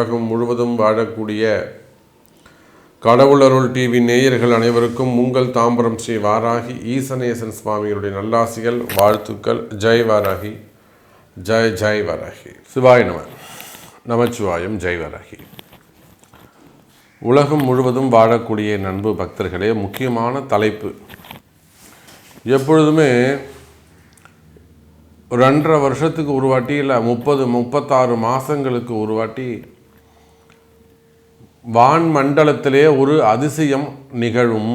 உலகம் முழுவதும் வாழக்கூடிய கடவுளருள் டிவி நேயர்கள் அனைவருக்கும் உங்கள் தாம்பரம் ஸ்ரீ வாராகி ஈசனேசன் சுவாமிகளுடைய நல்லாசிகள், வாழ்த்துக்கள். ஜெய் வாராகி, ஜெய் ஜெய் வாராகி. சிவாய நம. நமச்சிவாயம். ஜெய் வாராகி. உலகம் முழுவதும் வாழக்கூடிய நண்பு பக்தர்களே, முக்கியமான தலைப்பு. எப்பொழுதுமே ஒரு 2.5 வருஷத்துக்கு ஒரு வாட்டி, இல்லை 36 மாதங்களுக்கு ஒரு வாட்டி வான் மண்டலத்திலே ஒரு அதிசயம் நிகழும்.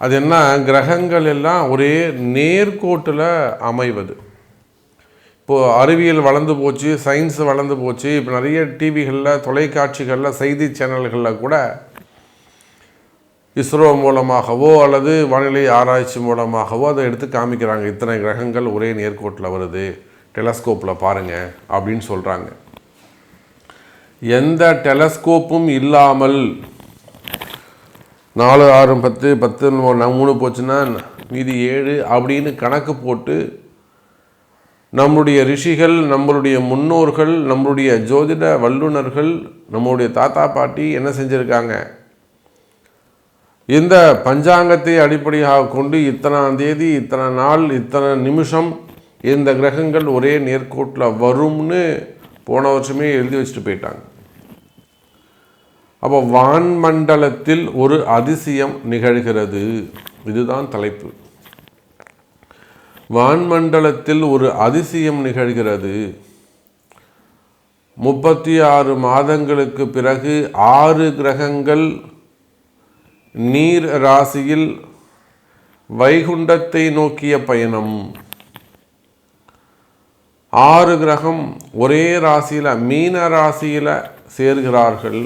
அது என்ன? கிரகங்கள் எல்லாம் ஒரே நேர்கோட்டில் அமைவது. இப்போது அறிவியல் வளர்ந்து போச்சு, சயின்ஸ் வளர்ந்து போச்சு. இப்போ நிறைய டிவிகளில், தொலைக்காட்சிகளில், செய்தி சேனல்களில் கூட இஸ்ரோ மூலமாகவோ அல்லது வானிலை ஆராய்ச்சி மூலமாகவோ அதை எடுத்து காமிக்கிறாங்க. இத்தனை கிரகங்கள் ஒரே நேர்கோட்டில் வருது, டெலஸ்கோப்பில் பாருங்கள் அப்படின்னு சொல்கிறாங்க. எந்த டெலஸ்கோப்பும் இல்லாமல் 4, 6, 10, 10, 3 போச்சுன்னா மீதி 7 அப்படின்னு கணக்கு போட்டு நம்முடைய ரிஷிகள், நம்மளுடைய முன்னோர்கள், நம்மளுடைய ஜோதிட வல்லுநர்கள், நம்முடைய தாத்தா பாட்டி என்ன செஞ்சுருக்காங்க? இந்த பஞ்சாங்கத்தை அடிப்படையாக கொண்டு இத்தனாம் தேதி, இத்தனை நாள், இத்தனை நிமிஷம் இந்த கிரகங்கள் ஒரே நேர்கோட்டில் வரும்னு போன வருஷமே எழுதி வச்சுட்டு போயிட்டாங்க. அப்போ வான்மண்டலத்தில் ஒரு அதிசயம் நிகழ்கிறது. இதுதான் தலைப்பு. வான்மண்டலத்தில் ஒரு அதிசயம் நிகழ்கிறது. 36 மாதங்களுக்கு பிறகு 6 கிரகங்கள் நீர் ராசியில் வைகுண்டத்தை நோக்கிய பயணம். 6 கிரகம் ஒரே ராசியில், மீன ராசியில் சேர்கிறார்கள்.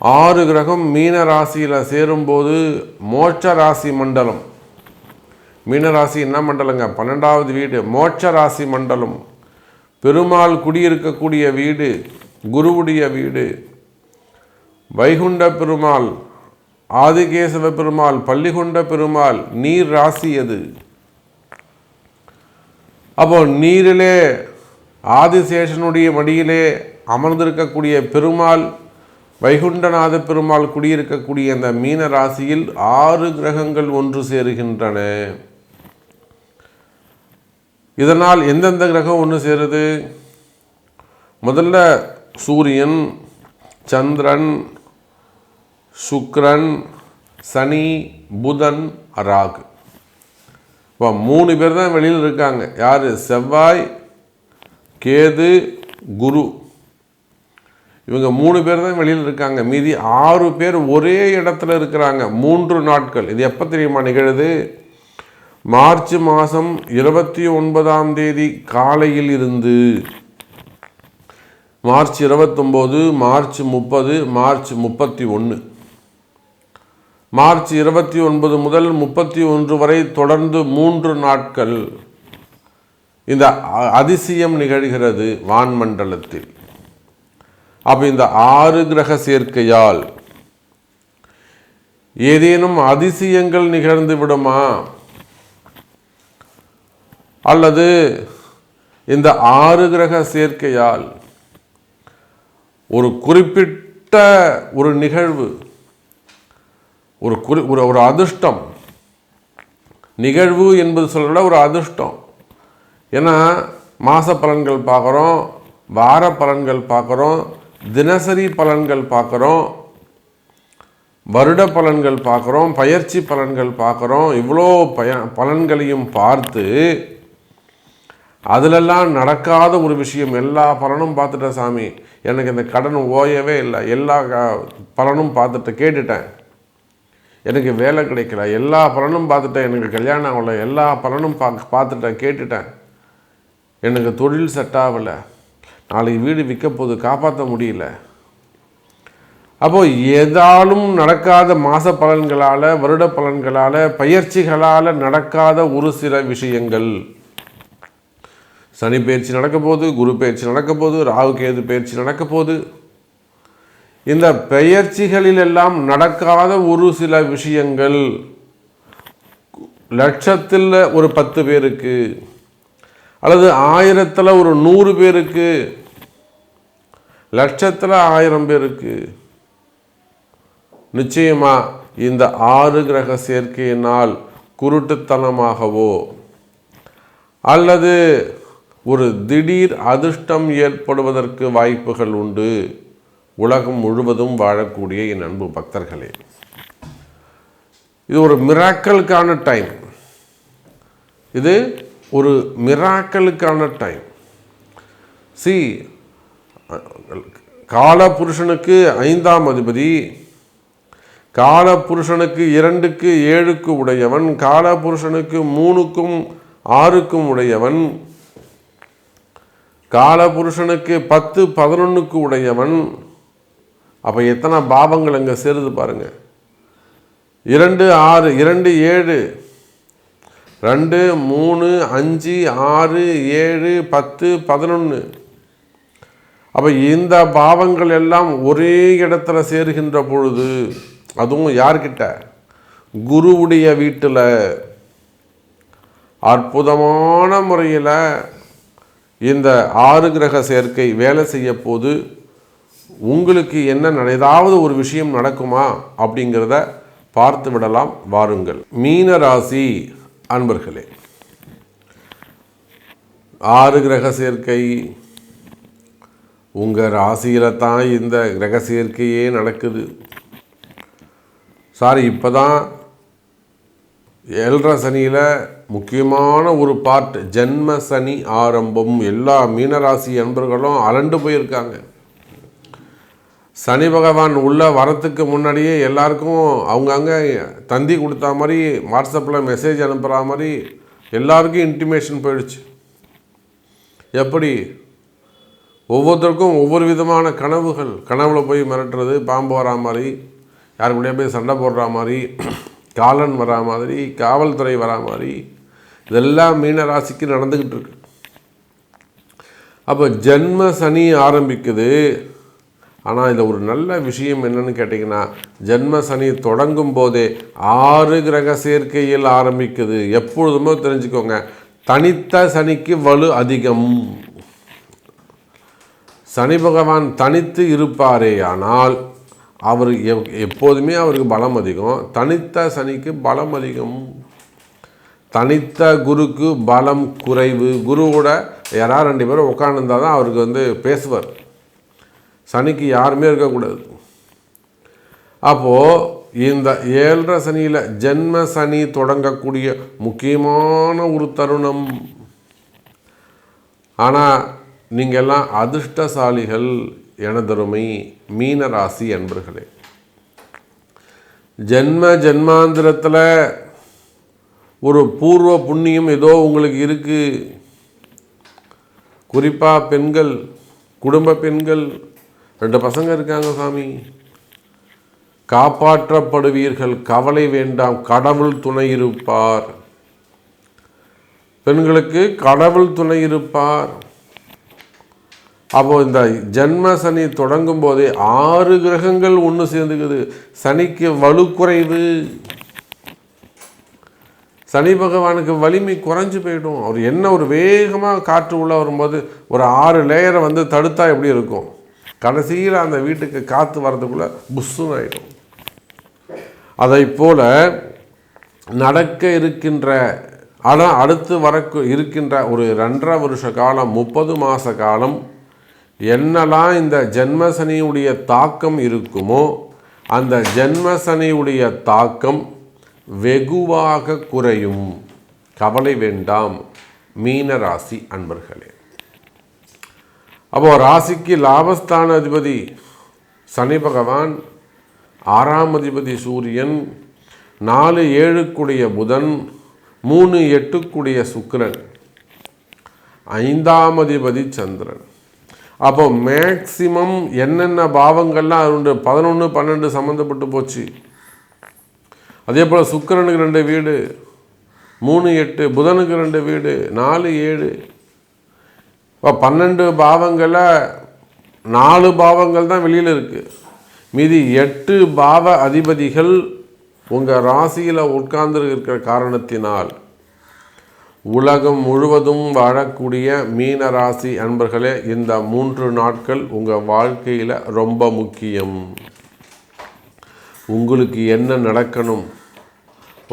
6 கிரகம் மீன ராசியில் சேரும்போது மோட்ச ராசி மண்டலம். மீனராசி என்ன மண்டலங்க? 12வது வீடு, மோட்ச ராசி மண்டலம். பெருமாள் குடியிருக்கக்கூடிய வீடு, குருவுடைய வீடு. வைகுண்ட பெருமாள், ஆதிகேசவ பெருமாள், பள்ளிகொண்ட பெருமாள் நீர் ராசி அது. அப்போ நீரிலே ஆதிசேஷனுடைய மடியிலே அமர்ந்திருக்கக்கூடிய பெருமாள், வைகுண்டநாத பெருமாள் குடியிருக்கக்கூடிய அந்த மீன ராசியில் 6 கிரகங்கள் ஒன்று சேருகின்றன. இதனால் எந்தெந்த கிரகம் ஒன்று சேருது? முதல்ல சூரியன், சந்திரன், சுக்கிரன், சனி, புதன், ராகு. இப்போ 3 பேர் தான் வெளியில் இருக்காங்க. யார்? செவ்வாய், கேது, குரு. இவங்க 3 பேர் தான் வெளியில் இருக்காங்க. மீதி 6 பேர் ஒரே இடத்துல இருக்கிறாங்க 3 நாட்கள். இது எப்போ தெரியுமா நிகழுது? மார்ச் மாதம் 29ஆம் தேதி காலையில் இருந்து மார்ச் 29, மார்ச் 30, மார்ச் 31. மார்ச் 29 முதல் 31 வரை தொடர்ந்து 3 நாட்கள் இந்த அதிசயம் நிகழ்கிறது வான்மண்டலத்தில். அப்போ இந்த 6 கிரக சேர்க்கையால் ஏதேனும் அதிசயங்கள் நிகழ்ந்து விடுமா? அல்லது இந்த 6 கிரக சேர்க்கையால் ஒரு குறிப்பிட்ட ஒரு நிகழ்வு, ஒரு அதிர்ஷ்டம், நிகழ்வு என்பது சொல்ல ஒரு அதிர்ஷ்டம். ஏன்னா மாத பலன்கள் பார்க்குறோம், வார பலன்கள் பார்க்குறோம், தினசரி பலன்கள் பார்க்குறோம், வருட பலன்கள் பார்க்குறோம், பயிற்சி பலன்கள் பார்க்குறோம். இவ்வளோ பலன்களையும் பார்த்து அதிலெல்லாம் நடக்காத ஒரு விஷயம். எல்லா பலனும் பார்த்துட்டேன் சாமி, எனக்கு இந்த கடன் ஓயவே இல்லை, எல்லா பலனும் பார்த்துட்டு கேட்டுட்டேன், எனக்கு வேலை கிடைக்கல, எல்லா பலனும் பார்த்துட்டேன், எனக்கு கல்யாணம் ஆகலை, எல்லா பலனும் பார்த்துட்டேன் கேட்டுட்டேன், எனக்கு தொழில் செட் ஆகலை, நாளைக்கு வீடு விற்க போது காப்பாற்ற முடியல. அப்போது ஏதாலும் நடக்காத மாத பலன்களால், வருட பலன்களால், பயிற்சிகளால் நடக்காத ஒரு சில விஷயங்கள். சனி பயிற்சி நடக்க போது, குரு பயிற்சி நடக்க போது, ராகு கேது பயிற்சி நடக்க போது. இந்த பெயர்ச்சிகளிலெல்லாம் நடக்காத ஒரு சில விஷயங்கள் லட்சத்தில் ஒரு 10 பேருக்கு அல்லது 1000ல் ஒரு 100 பேருக்கு லட்சத்தில் 1000 பேருக்கு. நிச்சயமா இந்த 6 கிரக சேர்க்கையினால் குருட்டுத்தனமாகவோ அல்லது ஒரு திடீர் அதிர்ஷ்டம் ஏற்படுவதற்கு வாய்ப்புகள் உண்டு. உலகம் முழுவதும் வாழக்கூடிய என் அன்பு பக்தர்களே, இது ஒரு மிராக்கலுக்கான டைம். இது ஒரு மிராக்கலுக்கான டைம். காலபுருஷனுக்கு 5ஆம் அதிபதி, காலபுருஷனுக்கு 2க்கு 7க்கு உடையவன், காலபுருஷனுக்கு 3க்கும் 6க்கும் உடையவன், காலபுருஷனுக்கு 10 11க்கு உடையவன். அப்போ எத்தனை பாவங்கள் அங்கே சேருது பாருங்க. 2 6 2 7 2 3 5 6 7 10 11. அப்போ இந்த பாவங்கள் எல்லாம் ஒரே இடத்துல சேருகின்ற பொழுது, அதுவும் யார்கிட்ட? குருவுடைய வீட்டில் அற்புதமான முறையில் இந்த 6 கிரக சேர்க்கை வேலை செய்ய போது உங்களுக்கு என்ன ஏதாவது ஒரு விஷயம் நடக்குமா அப்படிங்கிறத பார்த்து விடலாம். வாருங்கள். மீன ராசி அன்பர்களே, 6 கிரக சேர்க்கை உங்கள் ராசியில் தான் இந்த கிரக சேர்க்கையே நடக்குது. இப்போ தான் 7 சனியில் முக்கியமான ஒரு பார்ட் ஜென்ம சனி ஆரம்பம். எல்லா மீனராசி அன்பர்களும் அலண்டு போயிருக்காங்க. சனி பகவான் உள்ள வரத்துக்கு முன்னாடியே எல்லாருக்கும் அவங்கங்க தந்தி கொடுத்தா மாதிரி வாட்ஸ்அப்பில் மெசேஜ் அனுப்புகிற மாதிரி எல்லாருக்கும் இன்டிமேஷன் போயிடுச்சு. எப்படி? ஒவ்வொருத்தருக்கும் ஒவ்வொரு விதமான கனவுகள். கனவுல போய் மிரட்டுறது, பாம்பு வரா மாதிரி, யாருக்குள்ளேயே போய் சண்டை போடுற மாதிரி, காலன் வரா மாதிரி, காவல்துறை வரா மாதிரி, இதெல்லாம் மீன ராசிக்கு நடந்துக்கிட்டு இருக்கு. அப்போ ஜென்ம சனி ஆரம்பிக்குது. ஆனால் இதில் ஒரு நல்ல விஷயம் என்னன்னு கேட்டிங்கன்னா, ஜென்ம சனி தொடங்கும் போதே 6 கிரக சேர்க்கையில் ஆரம்பிக்குது. எப்பொழுதுமே தெரிஞ்சுக்கோங்க, தனித்த சனிக்கு வலு அதிகம். சனி பகவான் தனித்து இருப்பாரே ஆனால் அவர் எப்போதுமே அவருக்கு பலம் அதிகம். தனித்த சனிக்கு பலம் அதிகம். தனித்த குருக்கு பலம் குறைவு. குருவோட யாராவது 2 பேரும் உட்காந்துருந்தால் தான் அவருக்கு பேசுவார். சனிக்கு யாருமே இருக்கக்கூடாது. அப்போது இந்த 7 சனியில் ஜென்ம சனி தொடங்கக்கூடிய முக்கியமான ஒரு தருணம். ஆனால் நீங்கள் எல்லாம் அதிர்ஷ்டசாலிகள் எனதருமை மீனராசி அன்பர்களே. ஜென்மாந்திரத்தில் ஒரு பூர்வ புண்ணியம் ஏதோ உங்களுக்கு இருக்குது. குறிப்பாக பெண்கள், குடும்ப பெண்கள், 2 பசங்க இருக்காங்க சாமி, காப்பாற்றப்படுவீர்கள், கவலை வேண்டாம், கடவுள் துணை இருப்பார். பெண்களுக்கு கடவுள் துணை இருப்பார். அப்போது இந்த ஜென்ம சனி தொடங்கும் போதே 6 கிரகங்கள் ஒன்று சேர்ந்துக்குது. சனிக்கு வலு குறைவு. சனி பகவானுக்கு வலிமை குறைஞ்சு போயிடும். அவர் என்ன ஒரு வேகமாக காற்று உள்ள வரும்போது ஒரு 6 லேயரை தடுத்தா எப்படி இருக்கும்? கடைசியில் அந்த வீட்டுக்கு காற்று வர்றதுக்குள்ளே புஷ்ஷுன்னு ஆகிடும். அதை போல் நடக்க இருக்கின்ற, ஆனால் அடுத்து இருக்கின்ற ஒரு 2.5 வருஷ காலம், 30 மாத காலம் என்னெல்லாம் இந்த ஜென்மசனியுடைய தாக்கம் இருக்குமோ அந்த ஜென்மசனியுடைய தாக்கம் வெகுவாக குறையும். கவலை வேண்டாம் மீன ராசி அன்பர்களே. அப்போ ராசிக்கு லாபஸ்தான அதிபதி சனி பகவான், 6ஆம் அதிபதி சூரியன், 4-7 புதன், 3-8 சுக்கிரன், 5ஆம் அதிபதி சந்திரன். அப்போ மேக்சிமம் என்னென்ன பாவங்கள்லாம் அது 11 12 சம்மந்தப்பட்டு போச்சு. அதே போல் சுக்கிரனுக்கு 2 வீடு, 3-8, புதனுக்கு 2 வீடு, 4-7. இப்போ 12 பாவங்களில் 4 பாவங்கள் தான் வெளியில் இருக்குது. மீதி 8 பாவ அதிபதிகள் உங்கள் ராசியில் உட்கார்ந்து இருக்கிற காரணத்தினால் உலகம் முழுவதும் வாழக்கூடிய மீன ராசி அன்பர்களே, இந்த 3 நாட்கள் உங்கள் வாழ்க்கையில் ரொம்ப முக்கியம். உங்களுக்கு என்ன நடக்கணும்,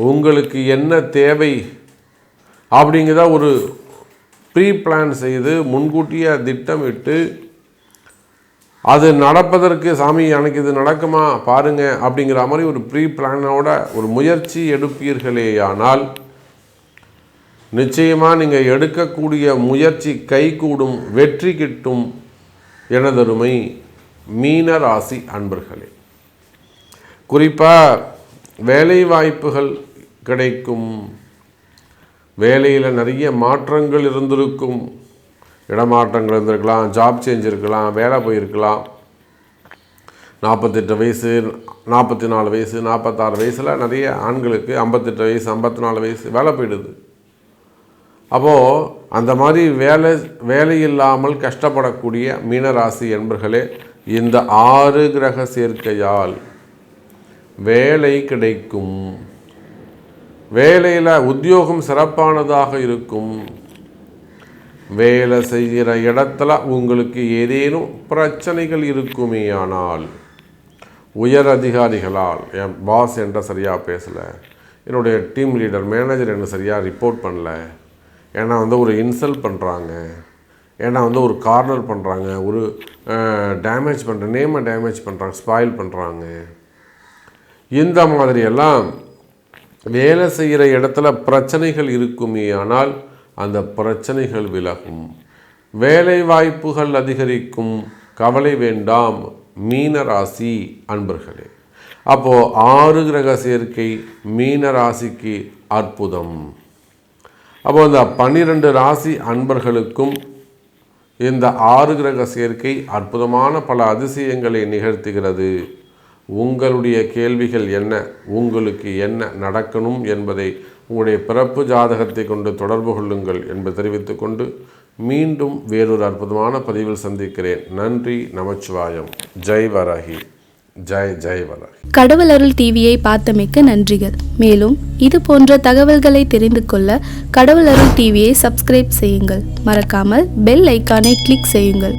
உங்களுக்கு என்ன தேவை அப்படிங்கிறத ஒரு ப்ரீ பிளான் செய்து முன்கூட்டியே திட்டமிட்டு அது நடப்பதற்கு சாமி எனக்கு இது நடக்குமா பாருங்க அப்படிங்கிற மாதிரி ஒரு ப்ரீ பிளானோட ஒரு முயற்சி எடுப்பீர்களேயானால் நிச்சயமாக நீங்கள் எடுக்கக்கூடிய முயற்சி கைகூடும், வெற்றி கிட்டும். எனதருமை மீன ராசி அன்பர்களே, குறிப்பாக வேலை வாய்ப்புகள் கிடைக்கும். வேலையில் நிறைய மாற்றங்கள் இருந்திருக்கும். இடமாற்றங்கள் இருந்திருக்கலாம், ஜாப் சேஞ்ச் இருக்கலாம், வேலை போயிருக்கலாம். 48 வயசு, 44 வயசு, 46 வயசில் நிறைய ஆண்களுக்கு 58 வயசு, 54 வயசு வேலை போயிடுது. அப்போது அந்த மாதிரி வேலை இல்லாமல் கஷ்டப்படக்கூடிய மீனராசி என்பர்களே, இந்த 6 கிரக சேர்க்கையால் வேலை கிடைக்கும். வேலையில் உத்தியோகம் சிறப்பானதாக இருக்கும். வேலை செய்கிற இடத்துல உங்களுக்கு ஏதேனும் பிரச்சனைகள் இருக்குமேயானால் உயர் அதிகாரிகளால், என் பாஸ் என்ற சரியாக பேசலை, என்னுடைய டீம் லீடர் மேனேஜர் என்ன சரியாக ரிப்போர்ட் பண்ணல, ஏன்னா ஒரு இன்சல்ட் பண்ணுறாங்க, ஏன்னா ஒரு கார்னர் பண்ணுறாங்க, ஒரு டேமேஜ் பண்ணுற நேமை டேமேஜ் பண்ணுறாங்க, ஸ்பாயில் பண்ணுறாங்க. இந்த மாதிரியெல்லாம் வேலை செய்கிற இடத்துல பிரச்சனைகள் இருக்குமே ஆனால் அந்த பிரச்சனைகள் விலகும். வேலை வாய்ப்புகள் அதிகரிக்கும். கவலை வேண்டாம் மீன ராசி அன்பர்களே. அப்போது 6 கிரக சேர்க்கை மீன ராசிக்கு அற்புதம். அப்போது இந்த 12 ராசி அன்பர்களுக்கும் இந்த 6 கிரக சேர்க்கை அற்புதமான பல அதிசயங்களை நிகழ்த்துகிறது. உங்களுடைய கேள்விகள் என்ன, உங்களுக்கு என்ன நடக்கணும் என்பதை உங்களுடைய பிறப்பு ஜாதகத்தை கொண்டு தொடர்பு கொள்ளுங்கள் என்பதை தெரிவித்துக்கொண்டு மீண்டும் வேறொரு அற்புதமான பதிவில் சந்திக்கிறேன். நன்றி, நமச்சிவாயம். ஜெய் வராகி, ஜெய் வராகி. கடவுள் அருள் டிவியை பார்த்தமைக்கு நன்றிகள். மேலும் இது போன்ற தகவல்களை தெரிந்து கொள்ள கடவுள் அருள் டிவியை சப்ஸ்கிரைப் செய்யுங்கள். மறக்காமல் பெல் ஐக்கானை கிளிக் செய்யுங்கள்.